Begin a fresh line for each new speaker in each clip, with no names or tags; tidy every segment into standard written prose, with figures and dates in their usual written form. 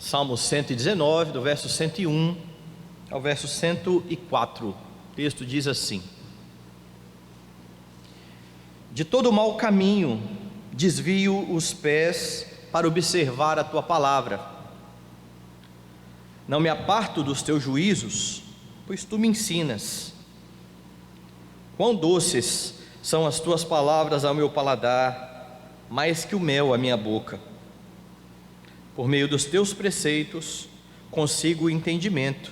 Salmo 119, do verso 101 ao verso 104. O texto diz assim: de todo mau caminho desvio os pés para observar a tua palavra. Não me aparto dos teus juízos, pois tu me ensinas. Quão doces são as tuas palavras ao meu paladar, mais que o mel à minha boca. Por meio dos teus preceitos consigo o entendimento,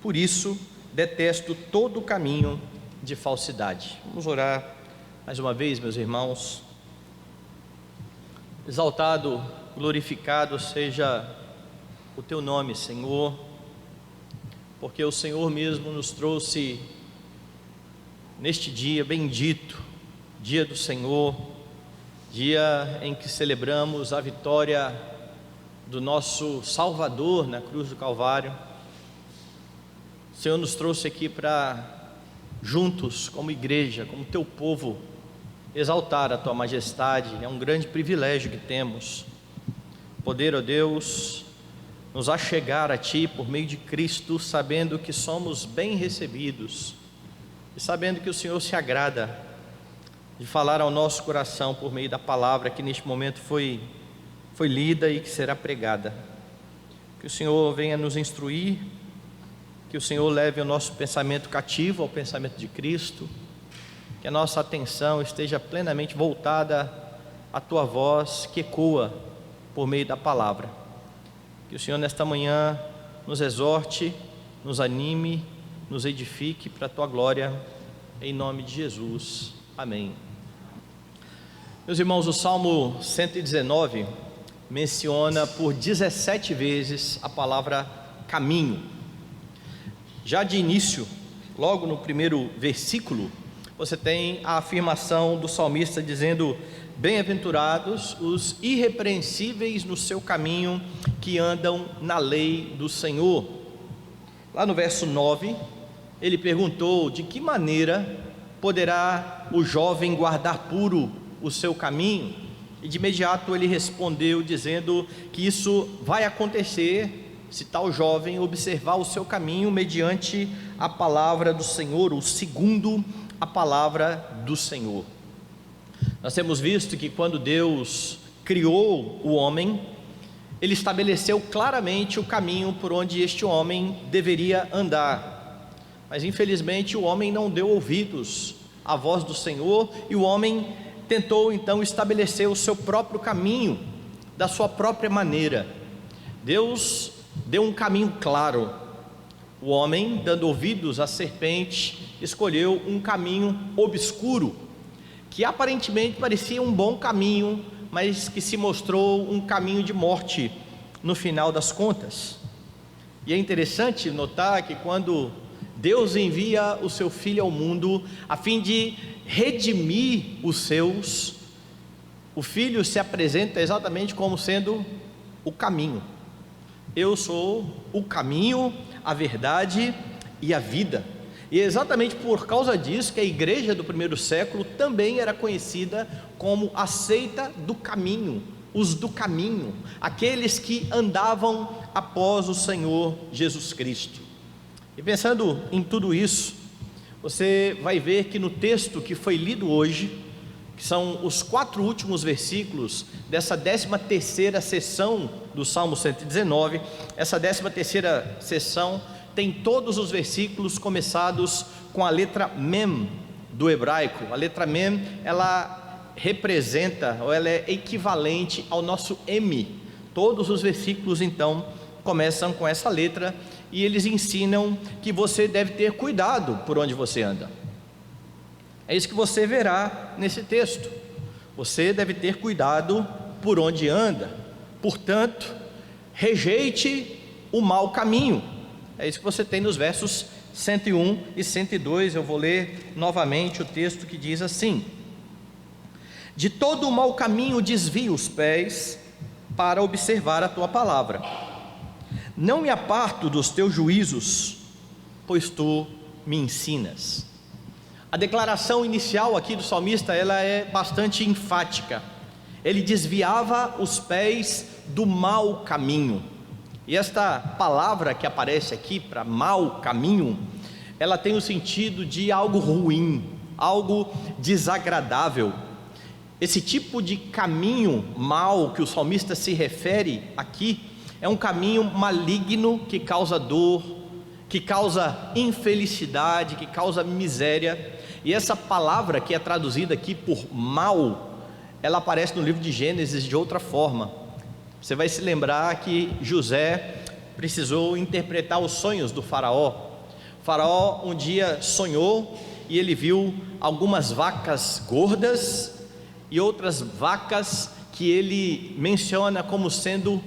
por isso detesto todo o caminho de falsidade. Vamos orar mais uma vez, meus irmãos. Exaltado, glorificado seja o teu nome, Senhor, porque o Senhor mesmo nos trouxe neste dia bendito, dia do Senhor, dia em que celebramos a vitória do nosso Salvador na cruz do Calvário. O Senhor nos trouxe aqui para, juntos, como igreja, como teu povo, exaltar a tua majestade. É um grande privilégio que temos, poder, ó Deus, nos achegar a ti por meio de Cristo, sabendo que somos bem recebidos e sabendo que o Senhor se agrada de falar ao nosso coração por meio da palavra que neste momento foi lida e que será pregada. Que o Senhor venha nos instruir, que o Senhor leve o nosso pensamento cativo ao pensamento de Cristo, que a nossa atenção esteja plenamente voltada à tua voz que ecoa por meio da palavra. Que o Senhor nesta manhã nos exorte, nos anime, nos edifique para a tua glória, em nome de Jesus, amém. Meus irmãos, o Salmo 119 menciona por 17 vezes a palavra caminho. Já de início, logo no primeiro versículo, você tem a afirmação do salmista dizendo: bem-aventurados os irrepreensíveis no seu caminho, que andam na lei do Senhor. Lá no verso 9, ele perguntou: de que maneira poderá o jovem guardar puro o seu caminho? E de imediato ele respondeu dizendo que isso vai acontecer se tal jovem observar o seu caminho mediante a palavra do Senhor, ou segundo a palavra do Senhor. Nós temos visto que quando Deus criou o homem, Ele estabeleceu claramente o caminho por onde este homem deveria andar, mas infelizmente o homem não deu ouvidos à voz do Senhor, e o homem tentou então estabelecer o seu próprio caminho, da sua própria maneira. Deus deu um caminho claro. O homem, dando ouvidos à serpente, escolheu um caminho obscuro, que aparentemente parecia um bom caminho, mas que se mostrou um caminho de morte no final das contas. E é interessante notar que quando Deus envia o seu Filho ao mundo a fim de redimir os seus, o Filho se apresenta exatamente como sendo o caminho. Eu sou o caminho, a verdade e a vida. E é exatamente por causa disso que a igreja do primeiro século também era conhecida como a seita do caminho, os do caminho, aqueles que andavam após o Senhor Jesus Cristo. E pensando em tudo isso, você vai ver que no texto que foi lido hoje, que são os 4 últimos versículos dessa 13ª sessão do Salmo 119, essa 13ª sessão tem todos os versículos começados com a letra Mem do hebraico. A letra Mem, ela representa, ou ela é equivalente ao nosso M. Todos os versículos então começam com essa letra, e eles ensinam que você deve ter cuidado por onde você anda. É isso que você verá nesse texto. Você deve ter cuidado por onde anda, portanto, rejeite o mau caminho. É isso que você tem nos versos 101 e 102. Eu vou ler novamente o texto que diz assim: de todo o mau caminho desvia os pés para observar a tua palavra. Não me aparto dos teus juízos, pois tu me ensinas. A declaração inicial aqui do salmista, ela é bastante enfática. Ele desviava os pés do mau caminho. E esta palavra que aparece aqui para mau caminho, ela tem o sentido de algo ruim, algo desagradável. Esse tipo de caminho mau que o salmista se refere aqui é um caminho maligno que causa dor, que causa infelicidade, que causa miséria. E essa palavra que é traduzida aqui por mal, ela aparece no livro de Gênesis de outra forma. Você vai se lembrar que José precisou interpretar os sonhos do faraó. O faraó um dia sonhou e ele viu algumas vacas gordas e outras vacas que ele menciona como sendo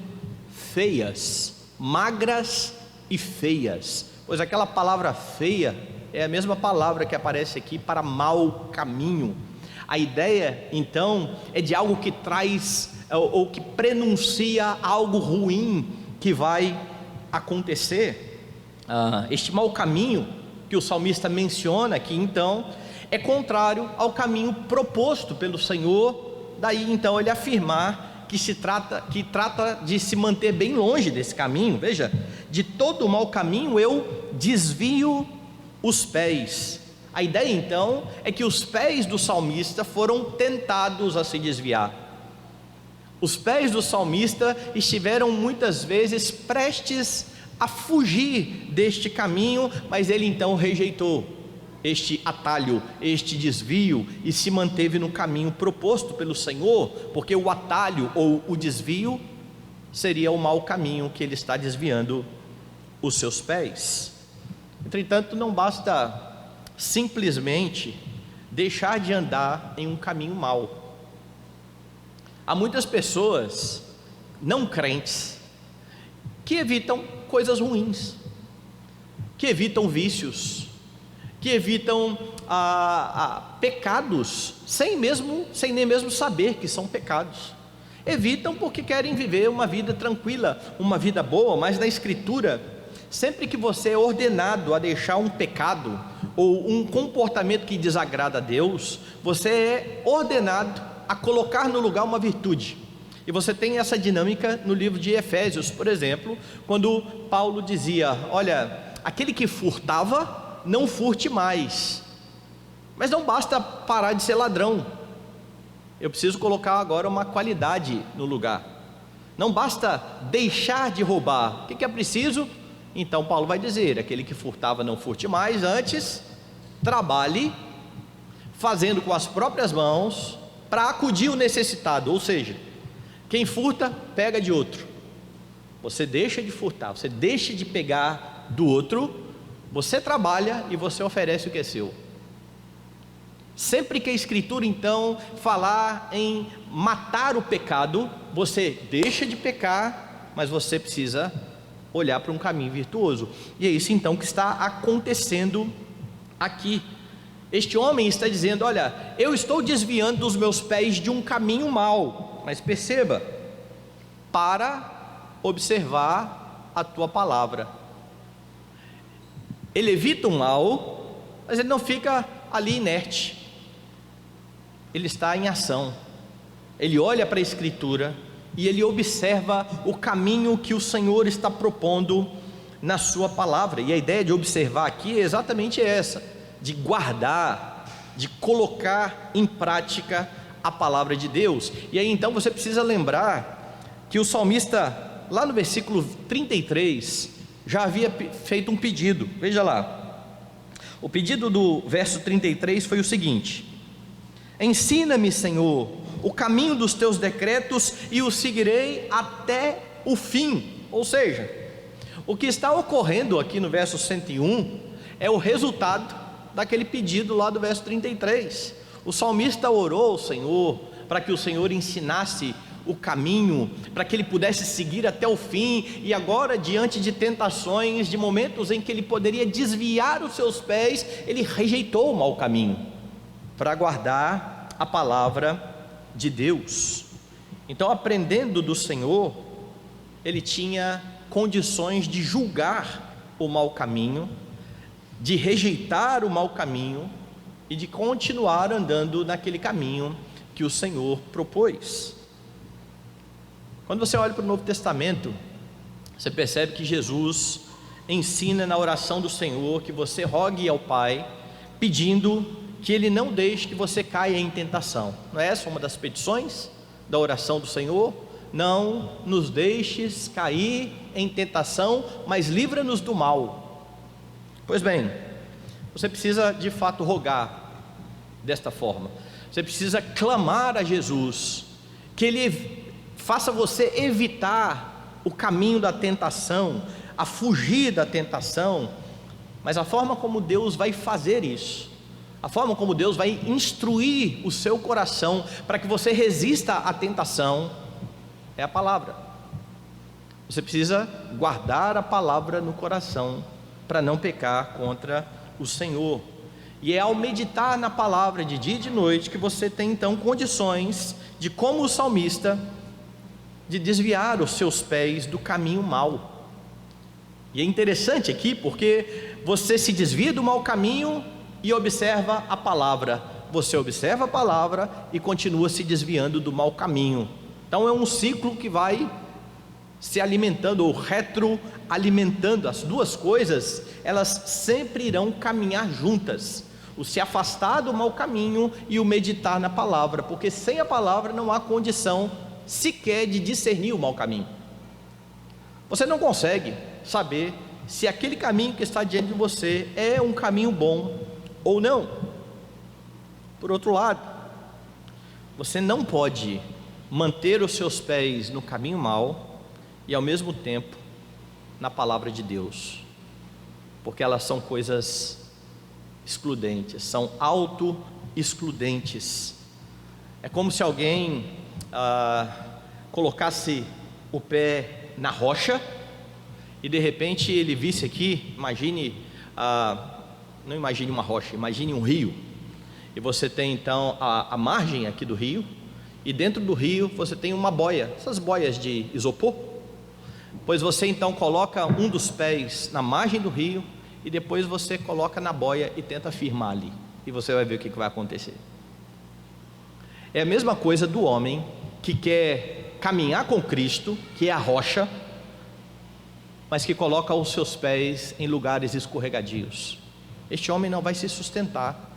feias, magras e feias, pois aquela palavra feia é a mesma palavra que aparece aqui para mau caminho. A ideia então é de algo que traz ou que prenuncia algo ruim que vai acontecer. Este mau caminho que o salmista menciona aqui então é contrário ao caminho proposto pelo Senhor. Daí então ele afirmar que trata de se manter bem longe desse caminho. Veja, de todo o mau caminho eu desvio os pés. A ideia então é que os pés do salmista foram tentados a se desviar. Os pés do salmista estiveram muitas vezes prestes a fugir deste caminho, mas ele então rejeitou este atalho, este desvio, e se manteve no caminho proposto pelo Senhor, porque o atalho ou o desvio seria o mau caminho que ele está desviando os seus pés. Entretanto, não basta simplesmente deixar de andar em um caminho mau. Há muitas pessoas não crentes que evitam coisas ruins, que evitam vícios, que evitam pecados, sem nem mesmo saber que são pecados. Evitam porque querem viver uma vida tranquila, uma vida boa. Mas na Escritura, sempre que você é ordenado a deixar um pecado ou um comportamento que desagrada a Deus, você é ordenado a colocar no lugar uma virtude. E você tem essa dinâmica no livro de Efésios, por exemplo, quando Paulo dizia: olha, aquele que furtava, não furte mais. Mas não basta parar de ser ladrão, eu preciso colocar agora uma qualidade no lugar. Não basta deixar de roubar. O que é preciso? Então Paulo vai dizer: aquele que furtava, não furte mais, antes trabalhe, fazendo com as próprias mãos, para acudir o necessitado. Ou seja, quem furta, pega de outro. Você deixa de furtar, você deixa de pegar do outro, você trabalha e você oferece o que é seu. Sempre que a Escritura então falar em matar o pecado, você deixa de pecar, mas você precisa olhar para um caminho virtuoso. E é isso então que está acontecendo aqui. Este homem está dizendo: olha, eu estou desviando os meus pés de um caminho mau. Mas perceba, para observar a tua palavra. Ele evita o mal, mas ele não fica ali inerte. Ele está em ação. Ele olha para a Escritura e ele observa o caminho que o Senhor está propondo na sua palavra. E a ideia de observar aqui é exatamente essa: de guardar, de colocar em prática a palavra de Deus. E aí então você precisa lembrar que o salmista, lá no versículo 33, já havia feito um pedido. Veja lá, o pedido do verso 33 foi o seguinte: ensina-me, Senhor, o caminho dos teus decretos e o seguirei até o fim. Ou seja, o que está ocorrendo aqui no verso 101 é o resultado daquele pedido lá do verso 33. O salmista orou ao Senhor para que o Senhor ensinasse o caminho, para que ele pudesse seguir até o fim. E agora, diante de tentações, de momentos em que ele poderia desviar os seus pés, ele rejeitou o mau caminho para guardar a palavra de Deus. Então, aprendendo do Senhor, ele tinha condições de julgar o mau caminho, de rejeitar o mau caminho e de continuar andando naquele caminho que o Senhor propôs. Quando você olha para o Novo Testamento, Você percebe que Jesus ensina na oração do Senhor que você rogue ao Pai, pedindo que Ele não deixe que você caia em tentação. Não é essa uma das petições da oração do Senhor? Não nos deixes cair em tentação, mas livra-nos do mal. Pois bem, você precisa de fato rogar desta forma. Você precisa clamar a Jesus, que Ele faça você evitar o caminho da tentação, a fugir da tentação. Mas a forma como Deus vai fazer isso, a forma como Deus vai instruir o seu coração para que você resista à tentação, é a palavra. Você precisa guardar a palavra no coração para não pecar contra o Senhor. E é ao meditar na palavra de dia e de noite que você tem então condições de, como o salmista, de desviar os seus pés do caminho mau. E é interessante aqui porque você se desvia do mau caminho e observa a palavra. Você observa a palavra e continua se desviando do mau caminho. Então é um ciclo que vai se alimentando ou retroalimentando. As duas coisas, elas sempre irão caminhar juntas: o se afastar do mau caminho e o meditar na palavra, porque sem a palavra não há condição sequer de discernir o mau caminho. Você não consegue saber se aquele caminho que está diante de você é um caminho bom ou não. Por outro lado, você não pode manter os seus pés no caminho mau e ao mesmo tempo na palavra de Deus, porque elas são coisas excludentes, são auto-excludentes. É como se alguém colocasse o pé na rocha e de repente ele visse aqui, não imagine uma rocha, imagine um rio, e você tem então a margem aqui do rio, e dentro do rio você tem uma boia, essas boias de isopor. Pois você então coloca um dos pés na margem do rio e depois você coloca na boia e tenta firmar ali, e você vai ver o que vai acontecer. É a mesma coisa do homem que quer caminhar com Cristo, que é a rocha, mas que coloca os seus pés em lugares escorregadios. Este homem não vai se sustentar,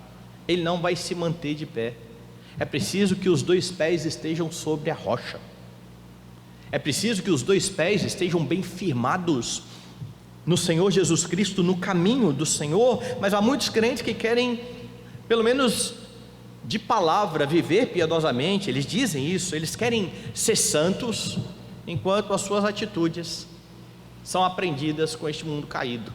ele não vai se manter de pé. É preciso que os dois pés estejam sobre a rocha, é preciso que os dois pés estejam bem firmados no Senhor Jesus Cristo, no caminho do Senhor. Mas há muitos crentes que querem, pelo menos de palavra, viver piedosamente. Eles dizem isso, eles querem ser santos, enquanto as suas atitudes são aprendidas com este mundo caído.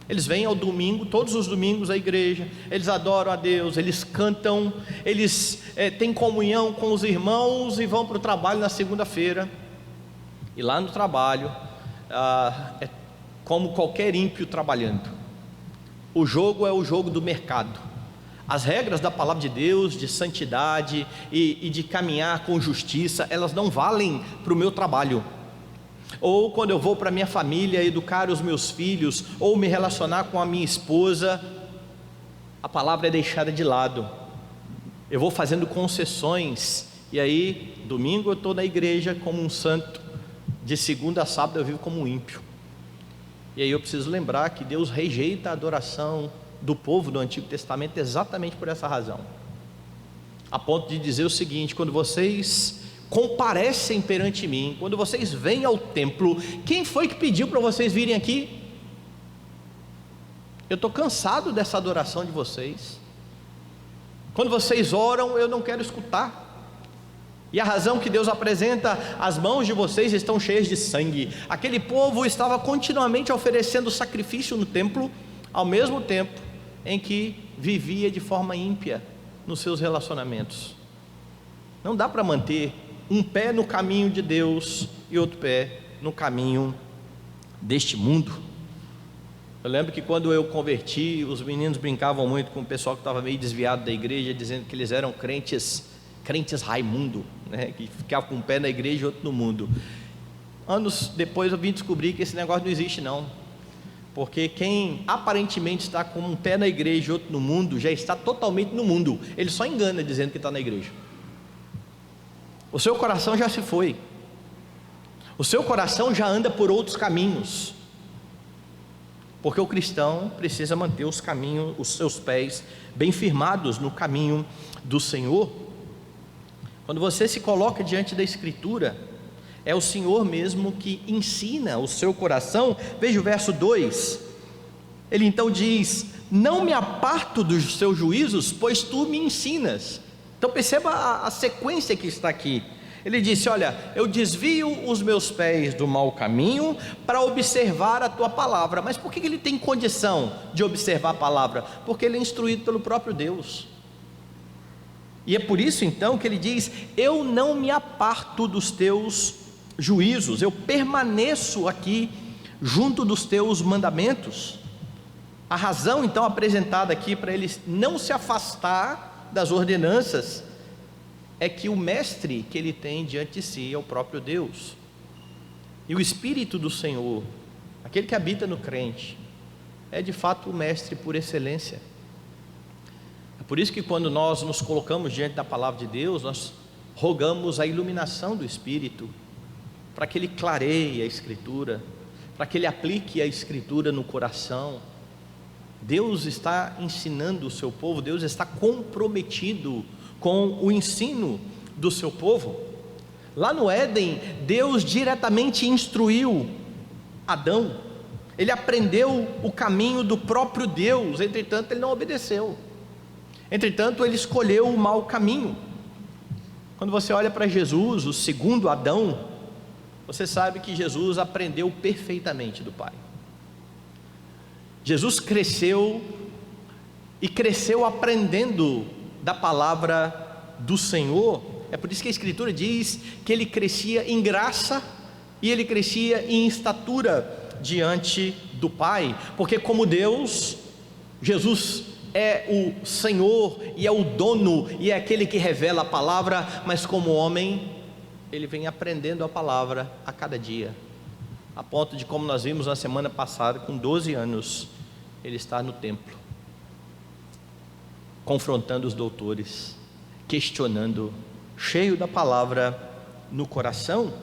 Eles vêm ao domingo, todos os domingos à igreja, eles adoram a Deus, eles cantam, eles têm comunhão com os irmãos e vão para o trabalho na segunda-feira. E lá no trabalho é como qualquer ímpio trabalhando. O jogo é o jogo do mercado. As regras da palavra de Deus, de santidade e de caminhar com justiça, elas não valem para o meu trabalho. Ou quando eu vou para a minha família, educar os meus filhos, ou me relacionar com a minha esposa, a palavra é deixada de lado. Eu vou fazendo concessões, e aí domingo eu estou na igreja como um santo, de segunda a sábado eu vivo como um ímpio. E aí eu preciso lembrar que Deus rejeita a adoração do povo do Antigo Testamento exatamente por essa razão, a ponto de dizer o seguinte: quando vocês comparecem perante mim, quando vocês vêm ao templo, quem foi que pediu para vocês virem aqui? Eu estou cansado dessa adoração de vocês. Quando vocês oram, eu não quero escutar. E a razão que Deus apresenta: as mãos de vocês estão cheias de sangue. Aquele povo estava continuamente oferecendo sacrifício no templo, ao mesmo tempo em que vivia de forma ímpia nos seus relacionamentos. Não dá para manter um pé no caminho de Deus e outro pé no caminho deste mundo. Eu lembro que quando eu converti, os meninos brincavam muito com o pessoal que estava meio desviado da igreja, dizendo que eles eram crentes Raimundo, né? Que ficavam com um pé na igreja e outro no mundo. Anos depois eu vim descobrir que esse negócio não existe não, porque quem aparentemente está com um pé na igreja e outro no mundo, já está totalmente no mundo. Ele só engana dizendo que está na igreja. O seu coração já se foi, O seu coração já anda por outros caminhos, porque o cristão precisa manter os caminhos, os seus pés bem firmados no caminho do Senhor. Quando você se coloca diante da Escritura, é o Senhor mesmo que ensina o seu coração. Veja o verso 2, ele então diz: não me aparto dos seus juízos, pois tu me ensinas. Então perceba a sequência que está aqui. Ele disse: olha, eu desvio os meus pés do mau caminho para observar a tua palavra. Mas por que ele tem condição de observar a palavra? Porque ele é instruído pelo próprio Deus. E é por isso então que ele diz: eu não me aparto dos teus juízos, eu permaneço aqui junto dos teus mandamentos. A razão então apresentada aqui para ele não se afastar das ordenanças é que o mestre que ele tem diante de si é o próprio Deus. E o Espírito do Senhor, aquele que habita no crente, é de fato o mestre por excelência. É por isso que quando nós nos colocamos diante da palavra de Deus, nós rogamos a iluminação do Espírito, para que ele clareie a Escritura, para que ele aplique a Escritura no coração. Deus está ensinando o seu povo, Deus está comprometido com o ensino do seu povo. Lá no Éden, Deus diretamente instruiu Adão, ele aprendeu o caminho do próprio Deus, entretanto ele não obedeceu, entretanto ele escolheu o mau caminho. Quando você olha para Jesus, o segundo Adão, você sabe que Jesus aprendeu perfeitamente do Pai. Jesus cresceu e cresceu aprendendo da palavra do Senhor. É por isso que a Escritura diz que ele crescia em graça e ele crescia em estatura diante do Pai, porque como Deus, Jesus é o Senhor e é o dono e é aquele que revela a palavra, mas como homem, ele vem aprendendo a palavra a cada dia, a ponto de, como nós vimos na semana passada, com 12 anos, ele está no templo, confrontando os doutores, questionando, cheio da palavra no coração.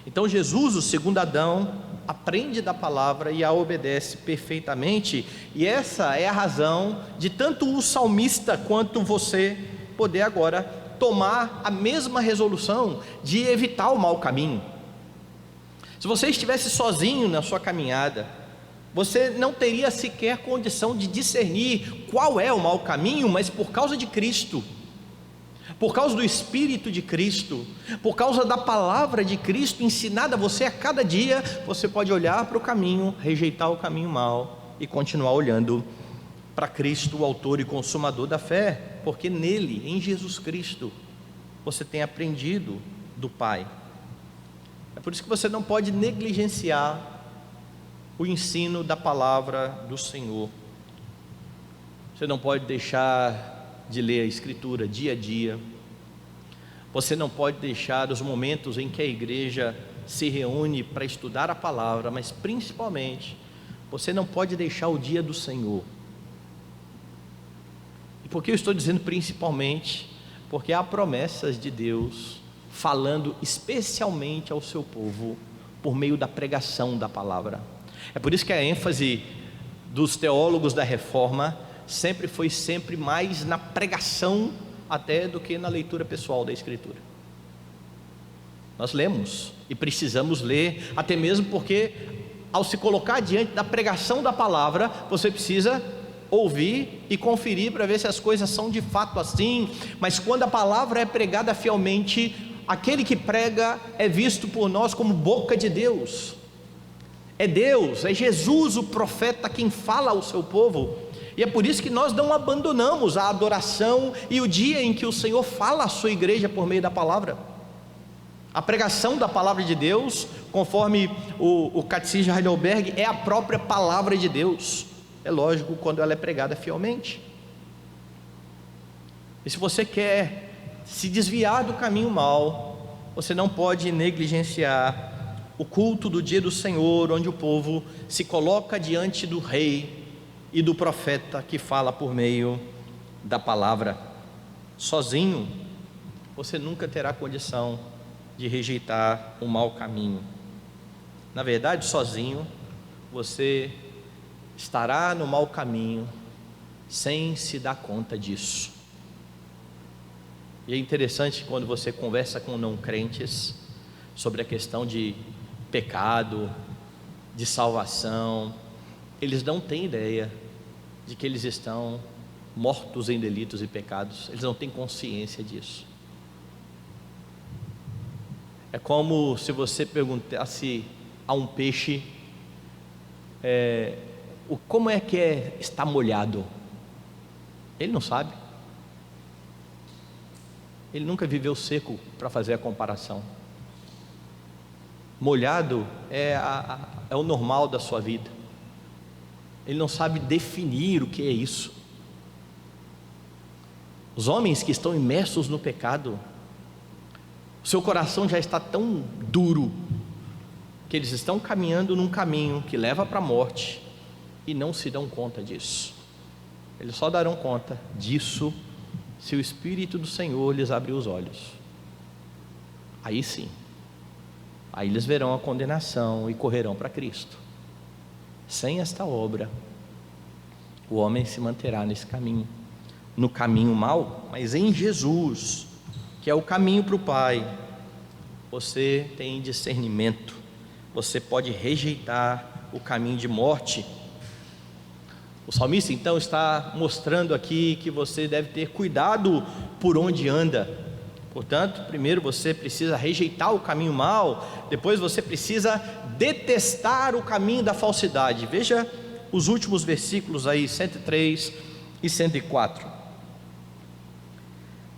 Então Jesus, o segundo Adão, aprende da palavra e a obedece perfeitamente, e essa é a razão de tanto o salmista quanto você poder agora tomar a mesma resolução de evitar o mau caminho. Se você estivesse sozinho na sua caminhada, você não teria sequer condição de discernir qual é o mau caminho, mas por causa de Cristo, por causa do Espírito de Cristo, por causa da palavra de Cristo ensinada a você a cada dia, você pode olhar para o caminho, rejeitar o caminho mau e continuar olhando para Cristo, o autor e consumador da fé, porque nele, em Jesus Cristo, você tem aprendido do Pai. É por isso que você não pode negligenciar o ensino da palavra do Senhor. Você não pode deixar de ler a Escritura dia a dia. Você não pode deixar os momentos em que a igreja se reúne para estudar a palavra, mas principalmente, você não pode deixar o dia do Senhor. E por que eu estou dizendo principalmente? Porque há promessas de Deus falando especialmente ao seu povo por meio da pregação da palavra. É por isso que a ênfase dos teólogos da Reforma sempre foi mais na pregação até do que na leitura pessoal da Escritura. Nós lemos e precisamos ler, até mesmo porque ao se colocar diante da pregação da palavra, você precisa ouvir e conferir para ver se as coisas são de fato assim. Mas quando a palavra é pregada fielmente, aquele que prega é visto por nós como boca de Deus. É Deus, é Jesus o profeta quem fala ao seu povo. E é por isso que nós não abandonamos a adoração e o dia em que o Senhor fala à sua igreja por meio da palavra. A pregação da palavra de Deus, conforme o Catecismo de Heidelberg, é a própria palavra de Deus. É lógico, quando ela é pregada fielmente. E se você quer se desviar do caminho mau, você não pode negligenciar o culto do dia do Senhor, onde o povo se coloca diante do rei e do profeta que fala por meio da palavra. Sozinho, você nunca terá condição de rejeitar o mau caminho. na verdade sozinho, você estará no mau caminho sem se dar conta disso. E é interessante quando você conversa com não crentes sobre a questão de pecado, de salvação, eles não têm ideia de que eles estão mortos em delitos e pecados, eles não têm consciência disso. É como se você perguntasse a um peixe, como é que estar molhado? Ele não sabe. Ele nunca viveu seco para fazer a comparação. Molhado é o normal da sua vida. Ele não sabe definir o que é isso. Os homens que estão imersos no pecado, o seu coração já está tão duro, que eles estão caminhando num caminho que leva para a morte, e não se dão conta disso. Eles só darão conta disso se o Espírito do Senhor lhes abrir os olhos. Aí sim, aí eles verão a condenação e correrão para Cristo. Sem esta obra, o homem se manterá nesse caminho, no caminho mau. Mas em Jesus, que é o caminho para o Pai, você tem discernimento, você pode rejeitar o caminho de morte. O salmista então está mostrando aqui que você deve ter cuidado por onde anda. Portanto, primeiro você precisa rejeitar o caminho mau, depois você precisa detestar o caminho da falsidade. Veja os últimos versículos aí, 103 e 104.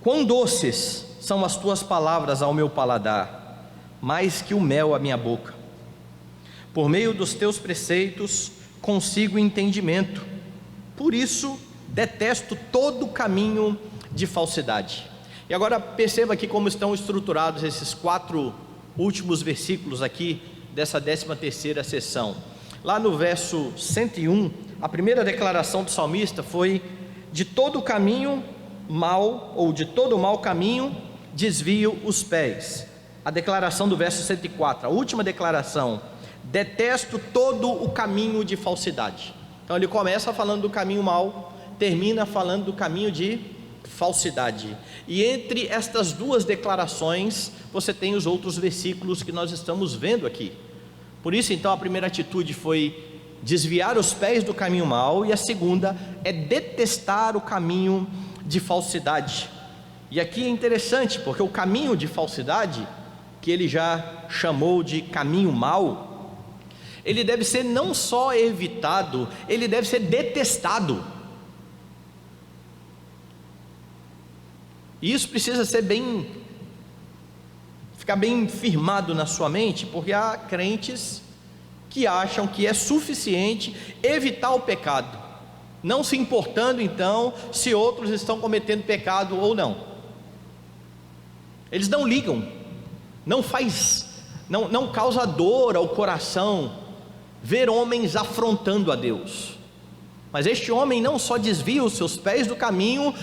Quão doces são as tuas palavras ao meu paladar, mais que o mel à minha boca. Por meio dos teus preceitos consigo entendimento, por isso detesto todo caminho de falsidade. E agora perceba aqui como estão estruturados esses 4 últimos versículos aqui dessa 13ª sessão. Lá no verso 101, a primeira declaração do salmista foi: de todo caminho mal, ou de todo mau caminho, desvio os pés. A declaração do verso 104, a última declaração: detesto todo o caminho de falsidade. Então ele começa falando do caminho mau, termina falando do caminho de falsidade. E entre estas duas declarações, você tem os outros versículos que nós estamos vendo aqui. Por isso então a primeira atitude foi desviar os pés do caminho mau, e a segunda é detestar o caminho de falsidade. E aqui é interessante, porque o caminho de falsidade, que ele já chamou de caminho mau, ele deve ser não só evitado, ele deve ser detestado. E isso precisa ser ficar bem firmado na sua mente, porque há crentes que acham que é suficiente evitar o pecado, não se importando então se outros estão cometendo pecado ou não. Eles não ligam, não causa dor ao coração ver homens afrontando a Deus. Mas este homem não só desvia os seus pés do caminho,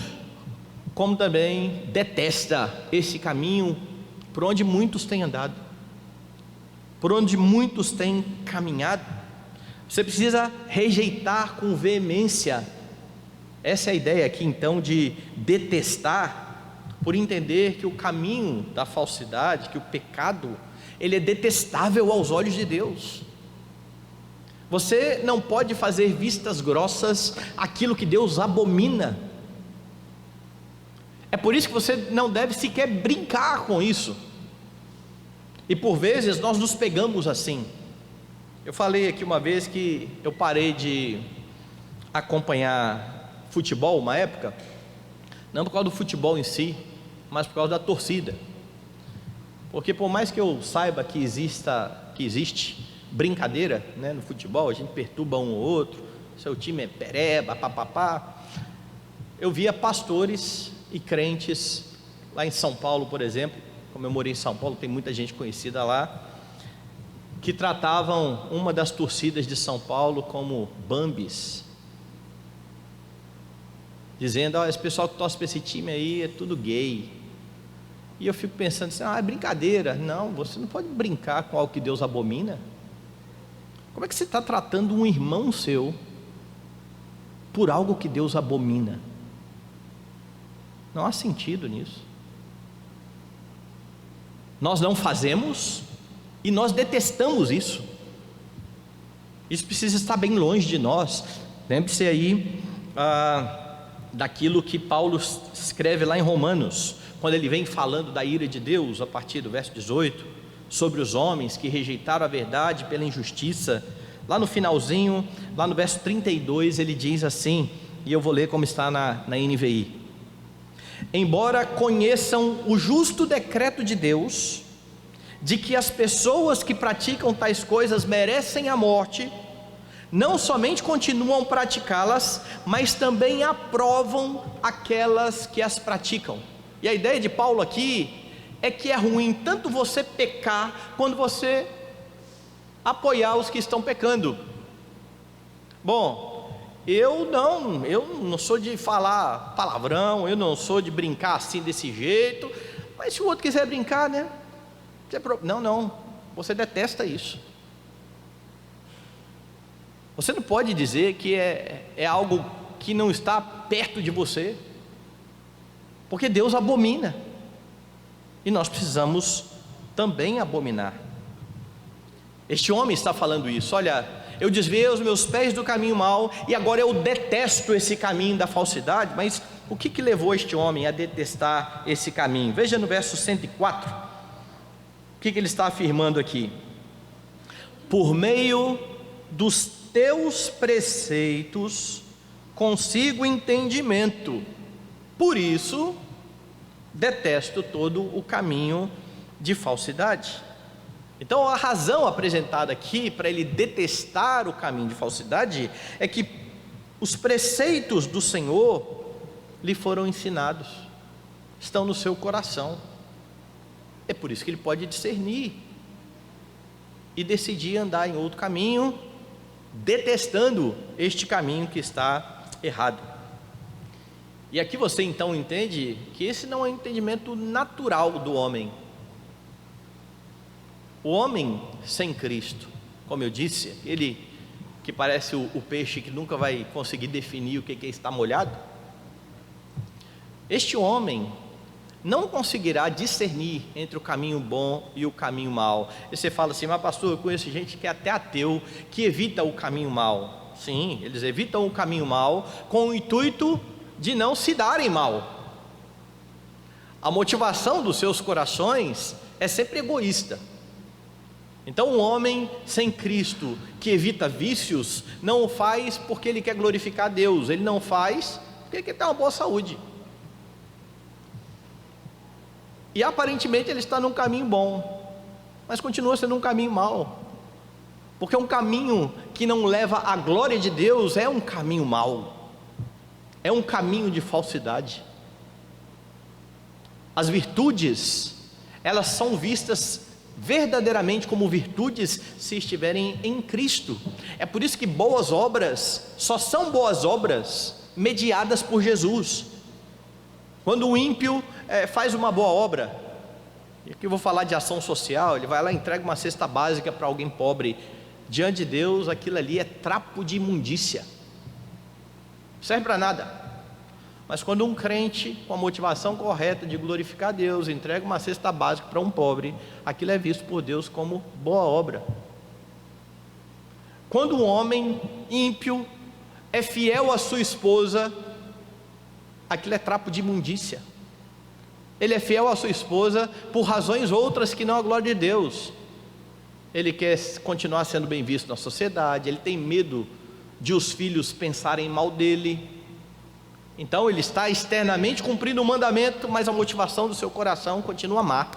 como também detesta esse caminho por onde muitos têm andado, por onde muitos têm caminhado. Você precisa rejeitar com veemência. Essa é a ideia aqui então de detestar, por entender que o caminho da falsidade, que o pecado, ele é detestável aos olhos de Deus. Você não pode fazer vistas grossas aquilo que Deus abomina. É por isso que você não deve sequer brincar com isso. E por vezes nós nos pegamos assim. Eu falei aqui uma vez que eu parei de acompanhar futebol uma época, não por causa do futebol em si, mas por causa da torcida. Porque por mais que eu saiba que existe brincadeira, né, no futebol, a gente perturba um ou outro, seu time é pereba, papapá, eu via pastores e crentes lá em São Paulo, por exemplo, como eu morei em São Paulo, tem muita gente conhecida lá, que tratavam uma das torcidas de São Paulo como Bambis, dizendo: esse pessoal que torce para esse time aí é tudo gay. E eu fico pensando assim: é brincadeira. Não, você não pode brincar com algo que Deus abomina. Como é que você está tratando um irmão seu por algo que Deus abomina? Não há sentido nisso. Nós não fazemos e nós detestamos isso. Isso precisa estar bem longe de nós. Lembre-se aí daquilo que Paulo escreve lá em Romanos, quando ele vem falando da ira de Deus, a partir do verso 18, sobre os homens que rejeitaram a verdade pela injustiça. Lá no finalzinho, lá no verso 32, ele diz assim, e eu vou ler como está na NVI: embora conheçam o justo decreto de Deus, de que as pessoas que praticam tais coisas merecem a morte, não somente continuam a praticá-las, mas também aprovam aquelas que as praticam. E a ideia de Paulo aqui é que é ruim tanto você pecar, quanto você apoiar os que estão pecando. Bom, eu não sou de falar palavrão, eu não sou de brincar assim desse jeito, mas se o outro quiser brincar, né? Não, você detesta isso. Você não pode dizer que é algo que não está perto de você, porque Deus abomina, e nós precisamos também abominar. Este homem está falando isso: olha, eu desviei os meus pés do caminho mau, e agora eu detesto esse caminho da falsidade. Mas o que levou este homem a detestar esse caminho? Veja no verso 104, o que ele está afirmando aqui: por meio dos teus preceitos consigo entendimento, por isso detesto todo o caminho de falsidade. Então a razão apresentada aqui para ele detestar o caminho de falsidade é que os preceitos do Senhor lhe foram ensinados, estão no seu coração. É por isso que ele pode discernir e decidir andar em outro caminho, detestando este caminho que está errado. E aqui você então entende que esse não é um entendimento natural do homem. O homem sem Cristo, como eu disse, ele que parece o peixe que nunca vai conseguir definir o que é estar molhado, este homem não conseguirá discernir entre o caminho bom e o caminho mau. E você fala assim: mas pastor, eu conheço gente que é até ateu, que evita o caminho mau. Sim, eles evitam o caminho mau com o intuito de não se darem mal. A motivação dos seus corações é sempre egoísta. Então um homem sem Cristo, que evita vícios, não o faz porque ele quer glorificar a Deus, ele não faz porque ele quer ter uma boa saúde. E aparentemente ele está num caminho bom, mas continua sendo um caminho mau, porque um caminho que não leva à glória de Deus é um caminho mau, é um caminho de falsidade. As virtudes, elas são vistas verdadeiramente como virtudes se estiverem em Cristo. É por isso que boas obras só são boas obras mediadas por Jesus. Quando o ímpio faz uma boa obra, e aqui eu vou falar de ação social, ele vai lá e entrega uma cesta básica para alguém pobre, diante de Deus aquilo ali é trapo de imundícia, não serve para nada. Mas quando um crente com a motivação correta de glorificar a Deus entrega uma cesta básica para um pobre, aquilo é visto por Deus como boa obra. Quando um homem ímpio é fiel à sua esposa, aquilo é trapo de imundícia. Ele é fiel à sua esposa por razões outras que não a glória de Deus. Ele quer continuar sendo bem visto na sociedade, ele tem medo de os filhos pensarem mal dele. Então ele está externamente cumprindo o mandamento, mas a motivação do seu coração continua má.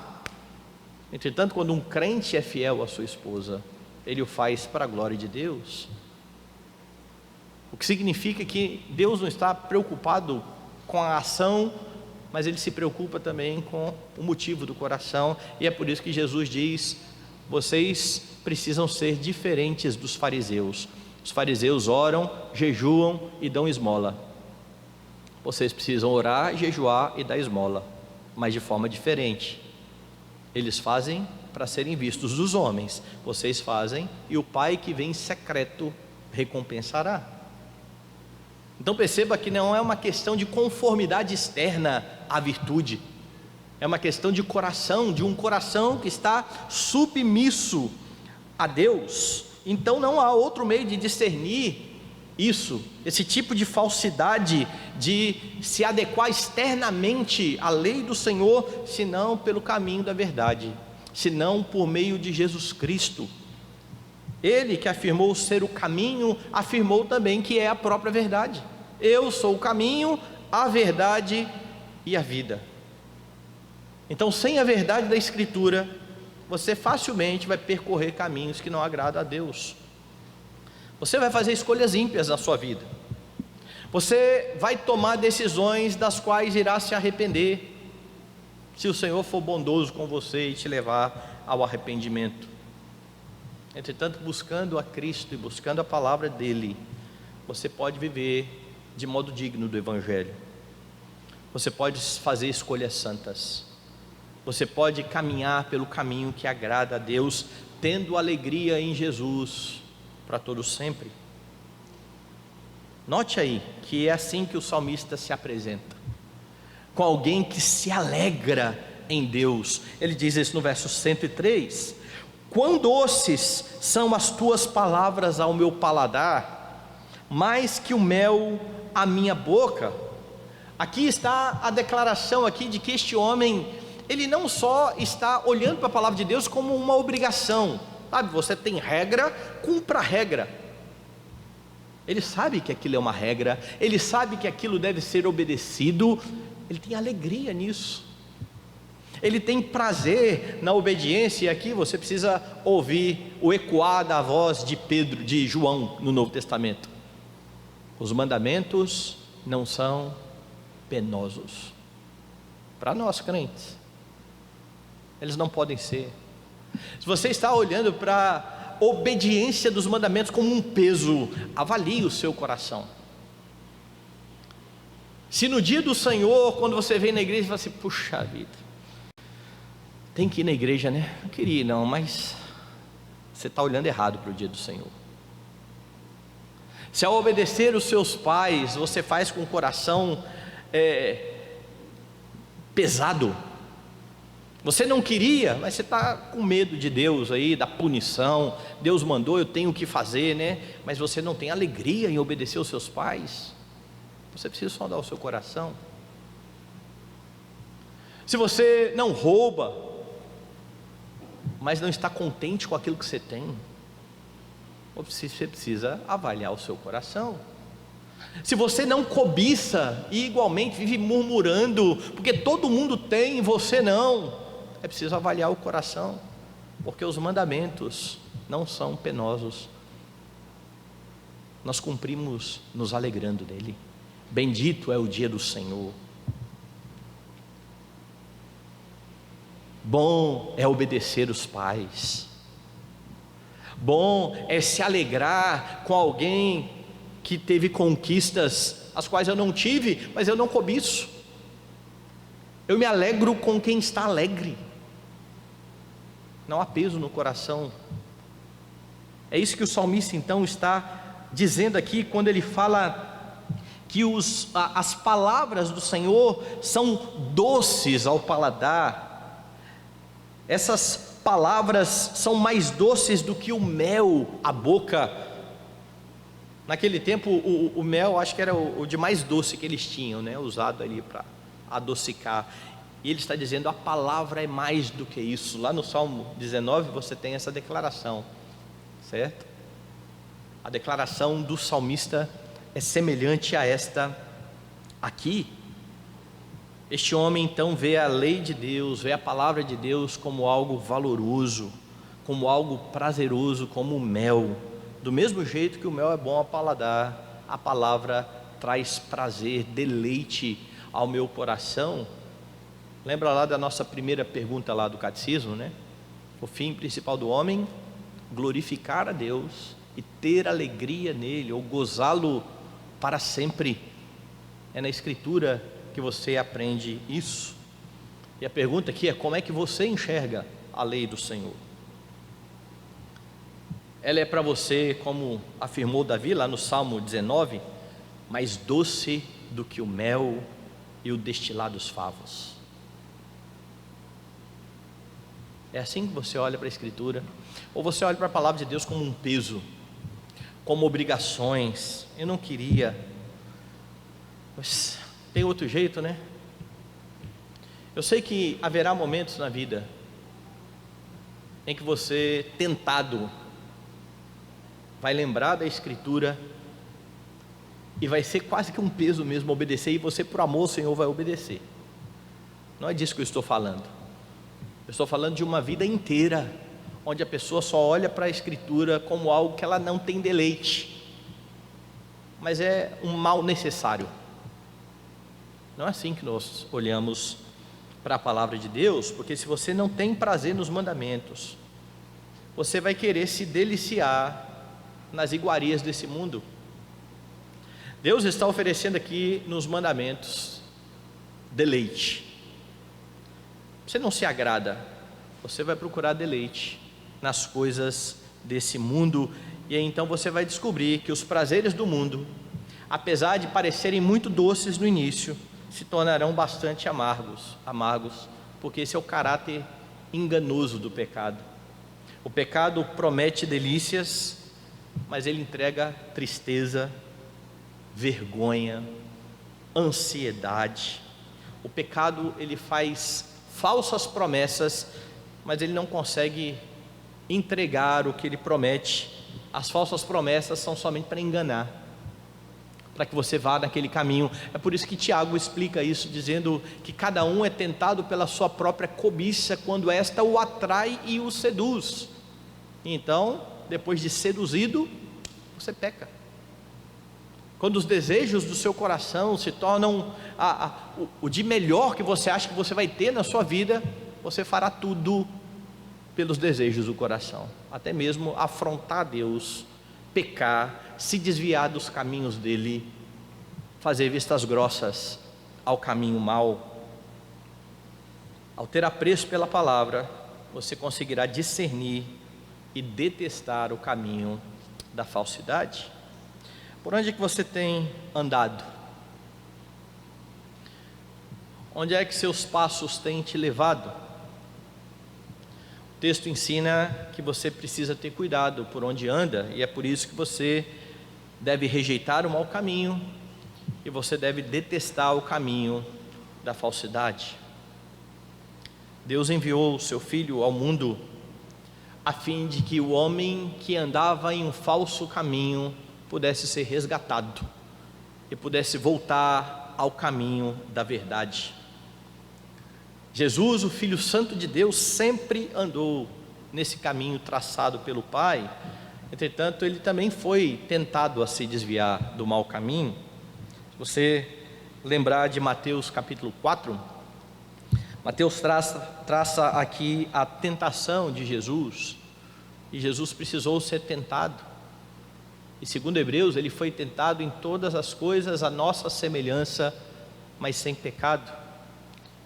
Entretanto, quando um crente é fiel à sua esposa, ele o faz para a glória de Deus. O que significa que Deus não está preocupado com a ação, mas ele se preocupa também com o motivo do coração. E é por isso que Jesus diz: vocês precisam ser diferentes dos fariseus. Os fariseus oram, jejuam e dão esmola. Vocês precisam orar, jejuar e dar esmola, mas de forma diferente. Eles fazem para serem vistos dos homens. Vocês fazem, e o Pai que vem em secreto recompensará. Então perceba que não é uma questão de conformidade externa à virtude, é uma questão de coração, de um coração que está submisso a Deus. Então não há outro meio de discernir isso, esse tipo de falsidade, de se adequar externamente à lei do Senhor, senão pelo caminho da verdade, senão por meio de Jesus Cristo. Ele que afirmou ser o caminho, afirmou também que é a própria verdade. Eu sou o caminho, a verdade e a vida. Então, sem a verdade da Escritura, você facilmente vai percorrer caminhos que não agradam a Deus. Você vai fazer escolhas ímpias na sua vida. Você vai tomar decisões das quais irá se arrepender, se o Senhor for bondoso com você e te levar ao arrependimento. Entretanto, buscando a Cristo e buscando a palavra dEle, você pode viver de modo digno do Evangelho. Você pode fazer escolhas santas. Você pode caminhar pelo caminho que agrada a Deus, tendo alegria em Jesus para todo sempre. Note aí que é assim que o salmista se apresenta, com alguém que se alegra em Deus. Ele diz isso no verso 103: quão doces são as tuas palavras ao meu paladar, mais que o mel à minha boca. Aqui está a declaração aqui de que este homem, ele não só está olhando para a palavra de Deus como uma obrigação, sabe, você tem regra, cumpra a regra. Ele sabe que aquilo é uma regra, ele sabe que aquilo deve ser obedecido, ele tem alegria nisso, ele tem prazer na obediência. E aqui você precisa ouvir o ecoar da voz de Pedro, de João no Novo Testamento: os mandamentos não são penosos. Para nós crentes, eles não podem ser. Se você está olhando para a obediência dos mandamentos como um peso, avalie o seu coração. Se no dia do Senhor, quando você vem na igreja e fala assim: puxa vida, tem que ir na igreja, né? Não queria ir não, mas você está olhando errado para o dia do Senhor. Se ao obedecer os seus pais, você faz com o coração pesado, você não queria, mas você está com medo de Deus aí, da punição. Deus mandou, eu tenho que fazer, né? Mas você não tem alegria em obedecer os seus pais. Você precisa sondar o seu coração. Se você não rouba, mas não está contente com aquilo que você tem, você precisa avaliar o seu coração. Se você não cobiça e igualmente vive murmurando, porque todo mundo tem e você não, é preciso avaliar o coração, porque os mandamentos não são penosos, nós cumprimos nos alegrando nele. Bendito é o dia do Senhor. Bom é obedecer os pais, bom é se alegrar com alguém que teve conquistas as quais eu não tive, mas eu não cobiço. Eu me alegro com quem está alegre. Não há peso no coração. É isso que o salmista então está dizendo aqui, quando ele fala que as palavras do Senhor são doces ao paladar. Essas palavras são mais doces do que o mel à boca. Naquele tempo o mel, acho que era o de mais doce que eles tinham, né? Usado ali para adocicar. E ele está dizendo: a palavra é mais do que isso. Lá no Salmo 19 você tem essa declaração, certo? A declaração do salmista é semelhante a esta aqui. Este homem então vê a lei de Deus, vê a palavra de Deus como algo valoroso, como algo prazeroso, como o mel. Do mesmo jeito que o mel é bom ao paladar, a palavra traz prazer, deleite ao meu coração. Lembra lá da nossa primeira pergunta lá do catecismo, né? O fim principal do homem: glorificar a Deus e ter alegria nele, ou gozá-lo para sempre. É na Escritura que você aprende isso. E a pergunta aqui é: como é que você enxerga a lei do Senhor. Ela é para você, como afirmou Davi lá no Salmo 19, mais doce do que o mel e o destilar dos favos. É assim que você olha para a Escritura? Ou você olha para a palavra de Deus como um peso, como obrigações? Eu não queria, mas tem outro jeito, né? Eu sei que haverá momentos na vida em que você, tentado, vai lembrar da Escritura e vai ser quase que um peso mesmo obedecer, e você, por amor ao Senhor, vai obedecer. Não é disso que eu estou falando. Eu estou falando de uma vida inteira, onde a pessoa só olha para a Escritura como algo que ela não tem deleite, mas é um mal necessário. Não é assim que nós olhamos para a palavra de Deus, porque se você não tem prazer nos mandamentos, você vai querer se deliciar nas iguarias desse mundo. Deus está oferecendo aqui nos mandamentos deleite. Você não se agrada, você vai procurar deleite nas coisas desse mundo, e aí então você vai descobrir que os prazeres do mundo, apesar de parecerem muito doces no início, se tornarão bastante amargos, porque esse é o caráter enganoso do pecado. O pecado promete delícias, mas ele entrega tristeza, vergonha, ansiedade. O pecado, ele faz falsas promessas, mas ele não consegue entregar o que ele promete. As falsas promessas são somente para enganar, para que você vá naquele caminho. É por isso que Tiago explica isso, dizendo que cada um é tentado pela sua própria cobiça, quando esta o atrai e o seduz. Então, depois de seduzido, você peca. Quando os desejos do seu coração se tornam o de melhor que você acha que você vai ter na sua vida, você fará tudo pelos desejos do coração, até mesmo afrontar Deus, pecar, se desviar dos caminhos dele, fazer vistas grossas ao caminho mau. Ao ter apreço pela palavra, você conseguirá discernir e detestar o caminho da falsidade. Por onde é que você tem andado? Onde é que seus passos têm te levado? O texto ensina que você precisa ter cuidado por onde anda, e é por isso que você deve rejeitar o mau caminho, e você deve detestar o caminho da falsidade. Deus enviou o seu Filho ao mundo a fim de que o homem que andava em um falso caminho pudesse ser resgatado e pudesse voltar ao caminho da verdade. Jesus, o Filho Santo de Deus, sempre andou nesse caminho traçado pelo Pai. Entretanto, ele também foi tentado a se desviar do mau caminho. Se você lembrar de Mateus capítulo 4, Mateus traça aqui a tentação de Jesus, e Jesus precisou ser tentado, e segundo Hebreus, ele foi tentado em todas as coisas à nossa semelhança, mas sem pecado.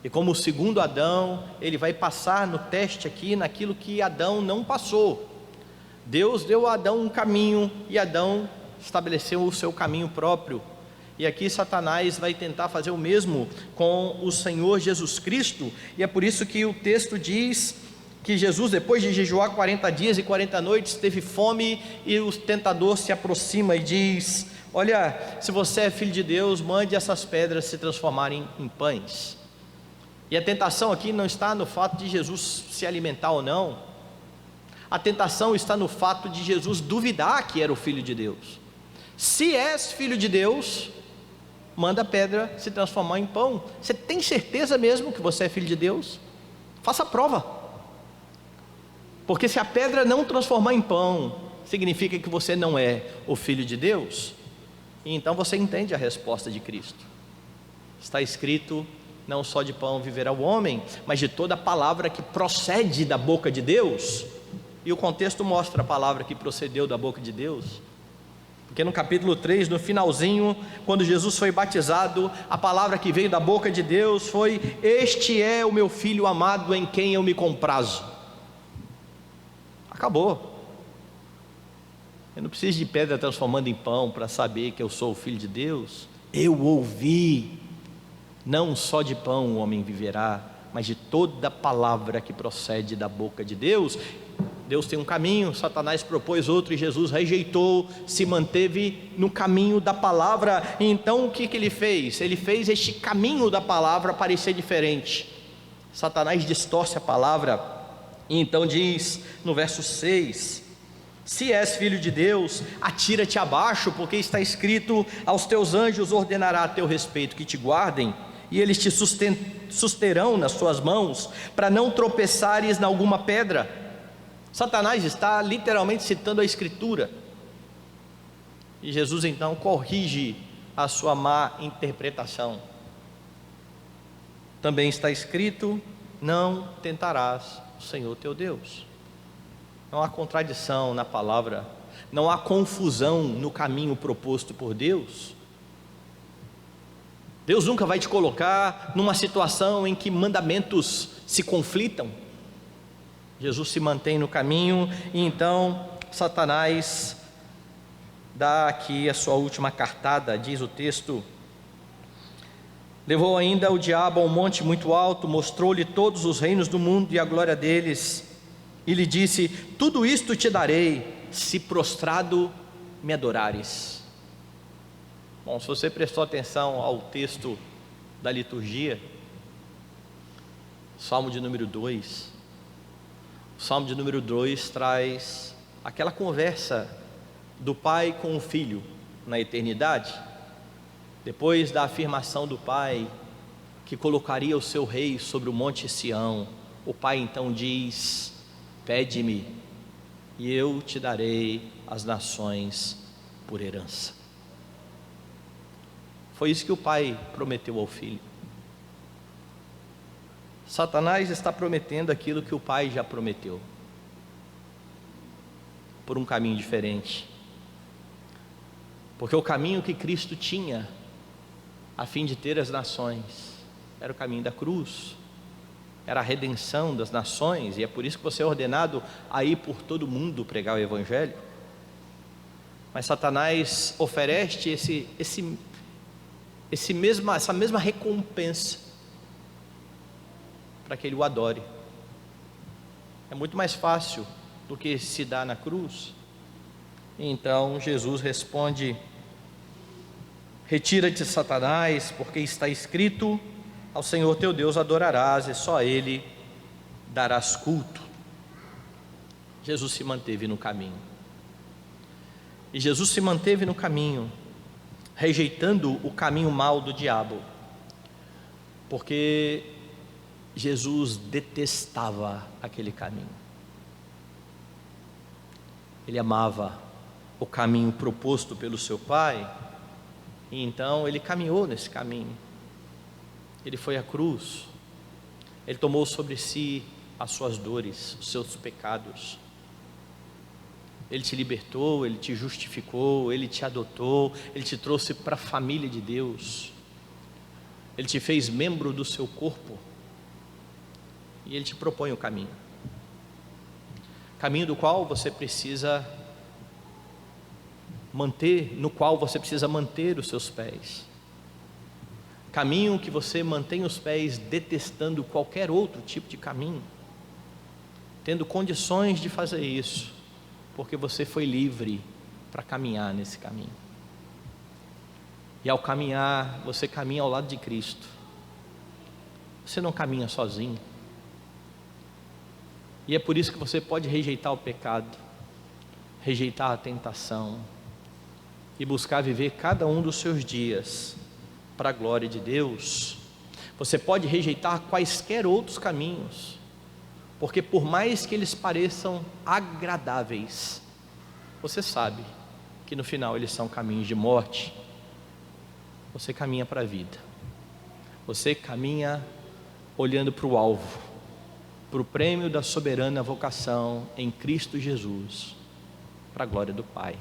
E como o segundo Adão, ele vai passar no teste aqui, naquilo que Adão não passou. Deus deu a Adão um caminho, e Adão estabeleceu o seu caminho próprio. E aqui Satanás vai tentar fazer o mesmo com o Senhor Jesus Cristo, e é por isso que o texto diz que Jesus, depois de jejuar 40 dias e 40 noites, teve fome, e o tentador se aproxima e diz: olha, se você é filho de Deus, mande essas pedras se transformarem em pães. E a tentação aqui não está no fato de Jesus se alimentar ou não, a tentação está no fato de Jesus duvidar que era o Filho de Deus. Se és filho de Deus, manda a pedra se transformar em pão. Você tem certeza mesmo que você é filho de Deus? Faça a prova. Porque se a pedra não transformar em pão, significa que você não é o Filho de Deus. E então você entende a resposta de Cristo. Está escrito: não só de pão viverá o homem, mas de toda a palavra que procede da boca de Deus. E o contexto mostra a palavra que procedeu da boca de Deus, porque no capítulo 3, no finalzinho, quando Jesus foi batizado, a palavra que veio da boca de Deus foi: este é o meu filho amado, em quem eu me comprazo. acabou. Eu não preciso de pedra transformando em pão para saber que eu sou o Filho de Deus. Eu ouvi, não só de pão o homem viverá, mas de toda palavra que procede da boca de Deus. Deus tem um caminho, Satanás propôs outro e Jesus rejeitou, se manteve no caminho da palavra. E então o que ele fez? Ele fez este caminho da palavra parecer diferente. Satanás distorce a palavra e então diz no verso 6: se és filho de Deus, atira-te abaixo, porque está escrito: aos teus anjos ordenará a teu respeito que te guardem, e eles te susterão nas suas mãos, para não tropeçares em alguma pedra. Satanás está literalmente citando a Escritura, e Jesus então corrige a sua má interpretação. Também está escrito: não tentarás o Senhor teu Deus. Não há contradição na palavra, não há confusão no caminho proposto por Deus. Deus nunca vai te colocar numa situação em que mandamentos se conflitam. Jesus se mantém no caminho, e então Satanás dá aqui a sua última cartada. Diz o texto: levou ainda o diabo a um monte muito alto, mostrou-lhe todos os reinos do mundo e a glória deles, e lhe disse: tudo isto te darei, se prostrado me adorares. Bom, se você prestou atenção ao texto da liturgia, Salmo de número 2, o Salmo de número 2 traz aquela conversa do pai com o filho na eternidade, depois da afirmação do pai que colocaria o seu rei sobre o monte Sião. O pai então diz: pede-me, e eu te darei as nações por herança. Foi isso que o pai prometeu ao filho. Satanás está prometendo aquilo que o pai já prometeu, por um caminho diferente, porque o caminho que Cristo tinha a fim de ter as nações era o caminho da cruz, era a redenção das nações, e é por isso que você é ordenado a ir por todo mundo pregar o Evangelho. Mas Satanás oferece essa mesma recompensa para que ele o adore. É muito mais fácil do que se dá na cruz. Então Jesus responde: retira-te, Satanás, porque está escrito: ao Senhor teu Deus adorarás, e só a Ele darás culto. Jesus se manteve no caminho, e Jesus se manteve no caminho, rejeitando o caminho mau do diabo, porque Jesus detestava aquele caminho. Ele amava o caminho proposto pelo seu pai, e então ele caminhou nesse caminho. Ele foi à cruz, ele tomou sobre si as suas dores, os seus pecados. Ele te libertou, ele te justificou, ele te adotou, ele te trouxe para a família de Deus, ele te fez membro do seu corpo, e ele te propõe o caminho do qual você precisa manter, no qual você precisa manter os seus pés. Caminho que você mantém os pés detestando qualquer outro tipo de caminho, tendo condições de fazer isso, porque você foi livre para caminhar nesse caminho. E ao caminhar, você caminha ao lado de Cristo. Você não caminha sozinho. E é por isso que você pode rejeitar o pecado, rejeitar a tentação, e buscar viver cada um dos seus dias para a glória de Deus. Você pode rejeitar quaisquer outros caminhos, porque por mais que eles pareçam agradáveis, você sabe que no final eles são caminhos de morte. Você caminha para a vida, você caminha olhando para o alvo, para o prêmio da soberana vocação em Cristo Jesus, para a glória do Pai.